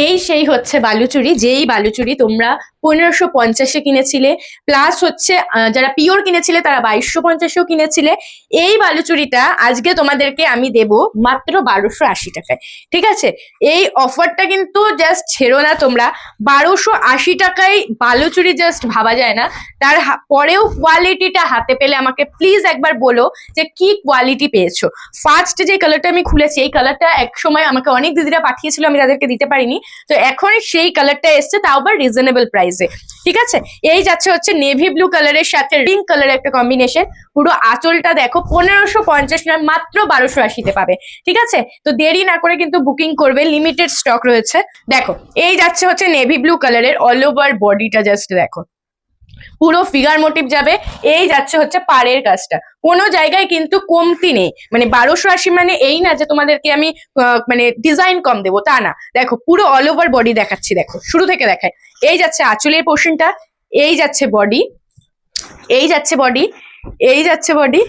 এই সেই হচ্ছে বালুচুরি, যেই বালুচুরি তোমরা 1550-এ কিনেছিলে, প্লাস হচ্ছে যারা পিওর কিনেছিলে তারা 2250-এও কিনেছিলে। এই বালুচুরিটা আজকে তোমাদেরকে আমি দেব মাত্র 1280 টাকায়। ঠিক আছে, এই অফারটা কিন্তু জাস্ট ছেড়ো না তোমরা। 1280 টাকায় বালুচুরি জাস্ট ভাবা যায় না। তার পরেও কোয়ালিটিটা হাতে পেলে আমাকে প্লিজ একবার বলো যে কি কোয়ালিটি পেয়েছো। ফার্স্ট যে কালারটা আমি খুলেছি, এই কালারটা এক সময় আমাকে অনেক দিদিরা পাঠিয়েছিল, আমি তাদেরকে দিতে পারিনি। তো এখন সেই কালারটা এসছে, তাও আবার রিজনেবল প্রাইসে। ঠিক আছে, এই যাচ্ছে হচ্ছে নেভি ব্লু কালারের সাথে পিঙ্ক কালারের একটা কম্বিনেশন। পুরো আঁচলটা দেখো, 1550 না মাত্র 1280-তে পাবে। ঠিক আছে, তো দেরি না করে কিন্তু বুকিং করবে, লিমিটেড স্টক রয়েছে। দেখো, এই যাচ্ছে হচ্ছে নেভি ব্লু কালারের, অল ওভার বডিটা জাস্ট দেখো, পুরো ফিগার মোটিভ যাবে। এই যাচ্ছে হচ্ছে পাড়ের কাজটা, কোনো জায়গায় কিন্তু কমতি নেই। মানে 1280 মানে এই না যে তোমাদেরকে আমি মানে ডিজাইন কম দেবো, তা না। দেখো পুরো অল ওভার বডি দেখাচ্ছি, দেখো শুরু থেকে দেখায়। এই যাচ্ছে আঁচলের পোর্শনটা, এই যাচ্ছে বডি, এই যাচ্ছে বডি, এই যাচ্ছে বডি,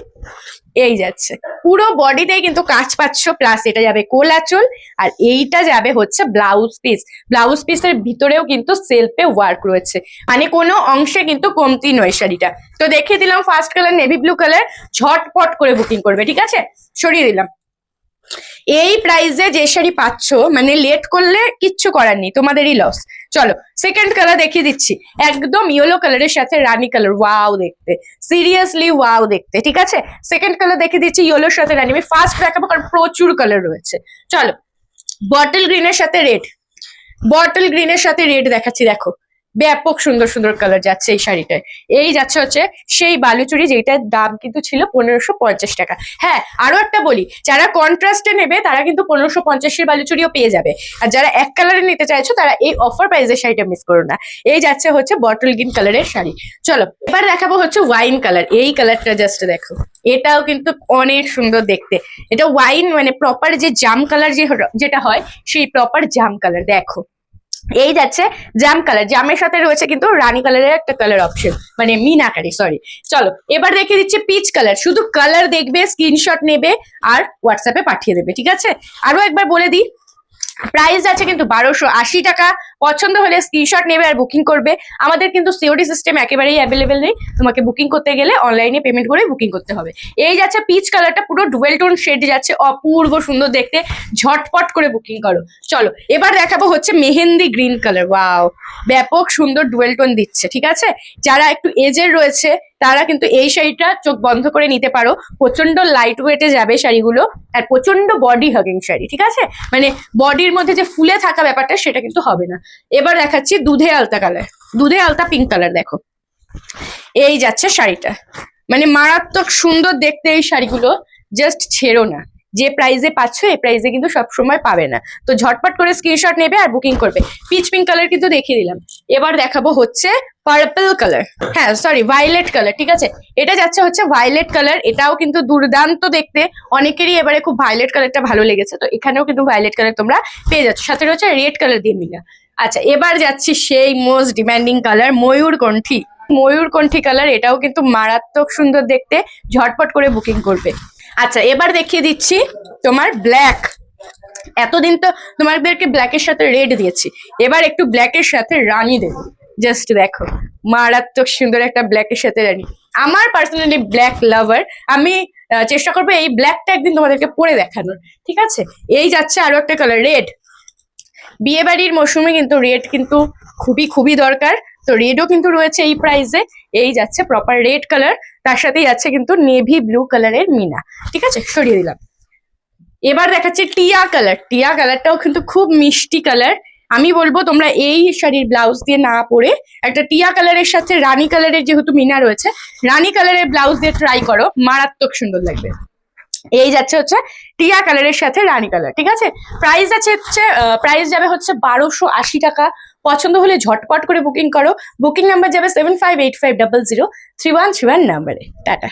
এই যাচ্ছে পুরো বডিতেই কিন্তু কাজ পাচ্ছ। প্লাস এটা যাবে কোল আঁচল, আর এইটা যাবে হচ্ছে ব্লাউজ পিস। ব্লাউজ পিসের ভিতরেও কিন্তু সেলফে ওয়ার্ক রয়েছে, মানে কোনো অংশে কিন্তু কমতি নয় শাড়িটা। তো দেখিয়ে দিলাম first colour navy blue colour, ঝটপট করে বুকিং করবে। ঠিক আছে, সরিয়ে দিলাম। এই প্রাইসে যে শাড়ি পাচ্ছ, মানে লেট করলে কিচ্ছু করার নেই, তোমাদেরই লস। চলো সেকেন্ড কালার দেখিয়ে দিচ্ছি, একদম ইয়েলো কালারের সাথে রানী কালার। ওয়াও দেখতে, সিরিয়াসলি ওয়াও দেখতে। ঠিক আছে, সেকেন্ড কালার দেখিয়ে দিচ্ছি ইয়েলোর সাথে রানী। আমি ফার্স্ট দেখাবো কারণ প্রচুর কালার রয়েছে। চলো, বটল গ্রিনের সাথে রেড, বটল গ্রিনের সাথে রেড দেখাচ্ছি। দেখো ব্যাপক সুন্দর সুন্দর কালার যাচ্ছে এই শাড়িটায়। এই যাচ্ছে হচ্ছে সেই বালুচুরি, যেটার দাম কিন্তু ছিল 1550 টাকা। হ্যাঁ, আরো একটা বলি, যারা কন্ট্রাস্টে নেবে তারা কিন্তু 1550-এর বালুচুরিও পেয়ে যাবে। আর যারা এক কালারে নিতে চাইছো তারা এই অফার প্রাইসের শাড়িটা মিস করো না। এই যাচ্ছে হচ্ছে বটল গ্রিন কালারের শাড়ি। চলো এবার দেখাবো হচ্ছে ওয়াইন কালার। এই কালারটা জাস্ট দেখো, এটাও কিন্তু অনেক সুন্দর দেখতে। এটা ওয়াইন মানে প্রপার যে জাম কালার যেটা হয়, সেই প্রপার জাম কালার। দেখো এই যাচ্ছে জাম কালার, জামের সাথে রয়েছে কিন্তু রানী কালারের একটা কালার অপশন, মানে মিনাকারি, সরি। চলো এবার দেখিয়ে দিচ্ছে পিচ কালার। শুধু কালার দেখবে, স্ক্রিনশট নেবে আর হোয়াটসঅ্যাপে পাঠিয়ে দেবে। ঠিক আছে, আরো একবার বলে দিই, প্রাইস আছে কিন্তু 1280 টাকা। পছন্দ হলে স্ক্রিনশট নেবে আর বুকিং করবে। আমাদের কিন্তু সিওডি সিস্টেম একেবারেই অ্যাভেলেবেল নেই, তোমাকে বুকিং করতে গেলে অনলাইনে পেমেন্ট করে বুকিং করতে হবে। এই যাচ্ছে পিচ কালারটা, পুরো ডুয়েল টোন শেড যাচ্ছে, অপূর্ব সুন্দর দেখতে। ঝটপট করে বুকিং করো। চলো এবার দেখাবো হচ্ছে মেহেন্দি গ্রিন কালার। ওয়াও, ব্যাপক সুন্দর ডুয়েল টোন দিচ্ছে। ঠিক আছে, যারা একটু এজের রয়েছে তারা কিন্তু এই শাড়িটা চোখ বন্ধ করে নিতে পারো। প্রচন্ড লাইট ওয়েটে যাবে শাড়িগুলো, আর প্রচন্ড বডি হাগিং শাড়ি। ঠিক আছে, মানে বডির মধ্যে যে ফুলে থাকা ব্যাপারটা সেটা কিন্তু হবে না। এবার দেখাচ্ছি দুধে আলতা কালার, দুধে আলতা পিঙ্ক কালার। দেখো এই যাচ্ছে শাড়িটা, মানে মারাত্মক সুন্দর দেখতে এই শাড়িগুলো, জাস্ট ছেড়ো না। যে প্রাইসে পাচ্ছ এই প্রাইসে কিন্তু সবসময় পাবে না। তো ঝটপট করে স্ক্রিনশট নেবে আর বুকিং করবে। পিচ পিঙ্ক কালার কিন্তু দেখিয়ে দিলাম। এবার দেখাবো হচ্ছে পার্পল কালার, হ্যাঁ সরি ভায়োলেট কালার। ঠিক আছে, এটা যাচ্ছে হচ্ছে ভায়োলেট কালার, এটাও কিন্তু দুর্দান্ত দেখতে। অনেকেরই এবারে খুব ভায়োলেট কালারটা ভালো লেগেছে, তো এখানেও কিন্তু ভায়োলেট কালার তোমরা পেয়ে যাচ্ছ, সাথে রয়েছে রেড কালার দিয়ে মিলা। আচ্ছা এবার যাচ্ছি সেই মোস্ট ডিমান্ডিং কালার, ময়ূরকণ্ঠী। ময়ূরকণ্ঠী কালার, এটাও কিন্তু মারাত্মক সুন্দর দেখতে। ঝটপট করে বুকিং করবে। আচ্ছা এবার দেখিয়ে দিচ্ছি তোমার ব্ল্যাক। এতদিন তো তোমাদেরকে ব্ল্যাকের সাথে রেড দিয়েছি, এবার একটু ব্ল্যাকের সাথে রানী দেবো। জাস্ট দেখো, মারাত্মক সুন্দর একটা ব্ল্যাকের সাথে রানী। আমার পার্সোনালি ব্ল্যাক লাভার, আমি চেষ্টা করবো এই ব্ল্যাকটা একদিন তোমাদেরকে পরে দেখানোর। ঠিক আছে, এই যাচ্ছে আরো একটা কালার রেড। বিয়ে বাড়ির মৌসুমে কিন্তু রেড কিন্তু খুবই খুবই দরকার। তো রেডও কিন্তু রয়েছে এই প্রাইসে। এই যাচ্ছে প্রপার রেড কালার, তার সাথেই যাচ্ছে কিন্তু নেভি ব্লু কালারের মিনা। ঠিক আছে, সরিয়ে দিলাম। এবার দেখাচ্ছে টিয়া কালার। টিয়া কালারটাও কিন্তু খুব মিষ্টি কালার। আমি বলবো তোমরা এই শাড়ির ব্লাউজ দিয়ে না পরে একটা টিয়া কালারের সাথে রানী কালারের, যেহেতু মিনা রয়েছে, রানী কালারের ব্লাউজ দিয়ে ট্রাই করো, মারাত্মক সুন্দর লাগবে। এই যাচ্ছে হচ্ছে টিয়া কালারের সাথে রানী কালার। ঠিক আছে, প্রাইস আছে হচ্ছে প্রাইস যাবে হচ্ছে 1280 টাকা। পছন্দ হলে ঝটপট করে বুকিং করো। বুকিং নাম্বার যাবে 7585003131 নাম্বারে। টাটা।